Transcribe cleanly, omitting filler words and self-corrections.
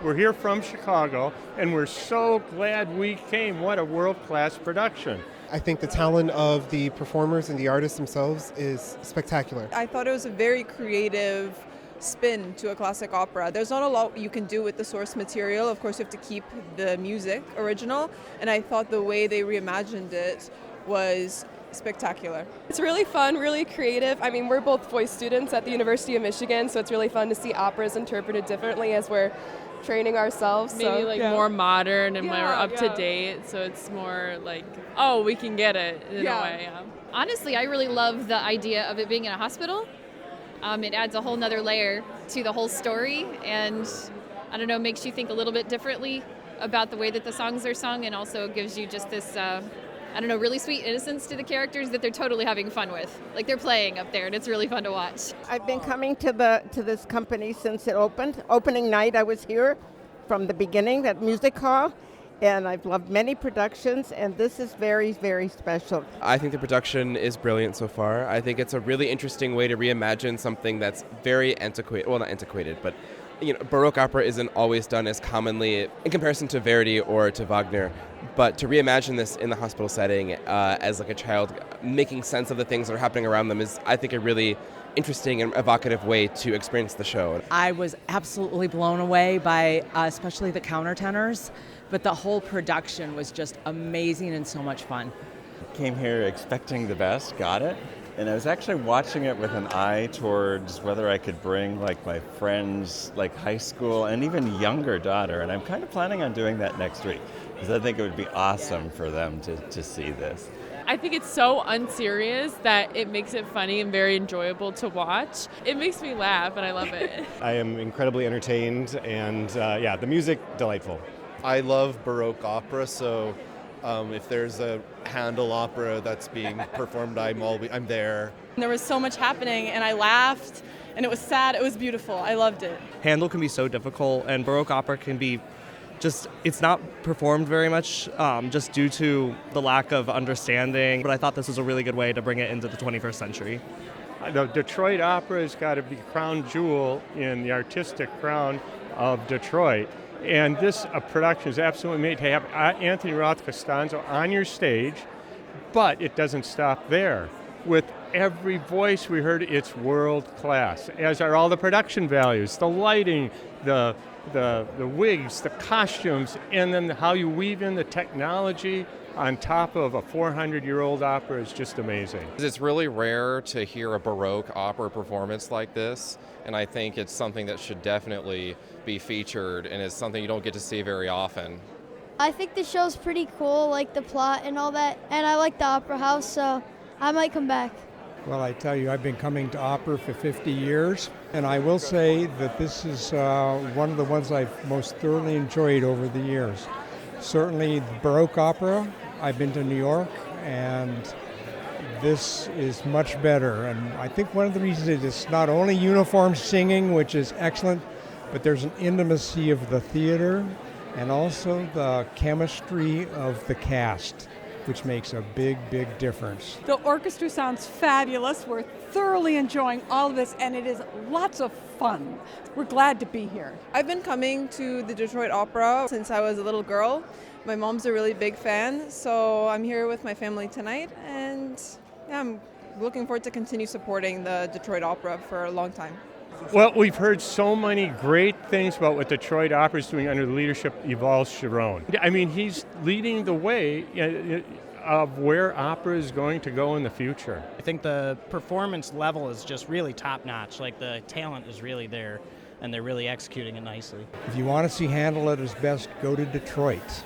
We're here from Chicago, and we're so glad we came. What a world-class production. I think the talent of the performers and the artists themselves is spectacular. I thought it was a very creative spin to a classic opera. There's not a lot you can do with the source material. Of course, you have to keep the music original, and I thought the way they reimagined it was spectacular. It's really fun, really creative. I mean, we're both voice students at the University of Michigan, so it's really fun to see operas interpreted differently as we're training ourselves. Maybe more modern and more up to date, so it's more like, oh, we can get it in a way. Yeah. Honestly, I really love the idea of it being in a hospital. It adds a whole nother layer to the whole story, and I don't know, makes you think a little bit differently about the way that the songs are sung, and also gives you just this really sweet innocence to the characters that they're totally having fun with. Like, they're playing up there, and it's really fun to watch. I've been coming to this company since it opened. Opening night, I was here from the beginning at Music Hall, and I've loved many productions, and this is very, very special. I think the production is brilliant so far. I think it's a really interesting way to reimagine something that's very antiquated. Well, not antiquated, but Baroque opera isn't always done as commonly in comparison to Verdi or to Wagner. But to reimagine this in the hospital setting as like a child making sense of the things that are happening around them is, I think, a really interesting and evocative way to experience the show. I was absolutely blown away by especially the countertenors, but the whole production was just amazing and so much fun. Came here expecting the best, got it. And I was actually watching it with an eye towards whether I could bring like my friends, like high school and even younger daughter. And I'm kind of planning on doing that next week because I think it would be awesome for them to see this. I think it's so unserious that it makes it funny and very enjoyable to watch. It makes me laugh, and I love it. I am incredibly entertained, and the music, delightful. I love Baroque opera, so if there's a Handel opera that's being performed, I'm there. There was so much happening, and I laughed, and it was sad. It was beautiful. I loved it. Handel can be so difficult, and Baroque opera can be it's not performed very much just due to the lack of understanding. But I thought this was a really good way to bring it into the 21st century. The Detroit Opera has got to be crown jewel in the artistic crown of Detroit. And this production is absolutely made to have Anthony Roth Costanzo on your stage, but it doesn't stop there. With every voice we heard, it's world class, as are all the production values, the lighting, the wigs, the costumes, and then how you weave in the technology on top of a 400-year-old opera is just amazing. It's really rare to hear a Baroque opera performance like this, and I think it's something that should definitely be featured, and it's something you don't get to see very often. I think the show's pretty cool, like the plot and all that, and I like the Opera House, so I might come back. Well, I tell you, I've been coming to opera for 50 years, and I will say that this is one of the ones I've most thoroughly enjoyed over the years. Certainly the Baroque opera, I've been to New York, and this is much better. And I think one of the reasons is it's not only uniform singing, which is excellent, but there's an intimacy of the theater and also the chemistry of the cast, which makes a big, big difference. The orchestra sounds fabulous. We're thoroughly enjoying all of this, and it is lots of fun. We're glad to be here. I've been coming to the Detroit Opera since I was a little girl. My mom's a really big fan, so I'm here with my family tonight, and I'm looking forward to continue supporting the Detroit Opera for a long time. Well, we've heard so many great things about what Detroit Opera is doing under the leadership of Yuval Sharon. I mean, he's leading the way of where opera is going to go in the future. I think the performance level is just really top-notch. Like, the talent is really there, and they're really executing it nicely. If you want to see Handel at his best, go to Detroit.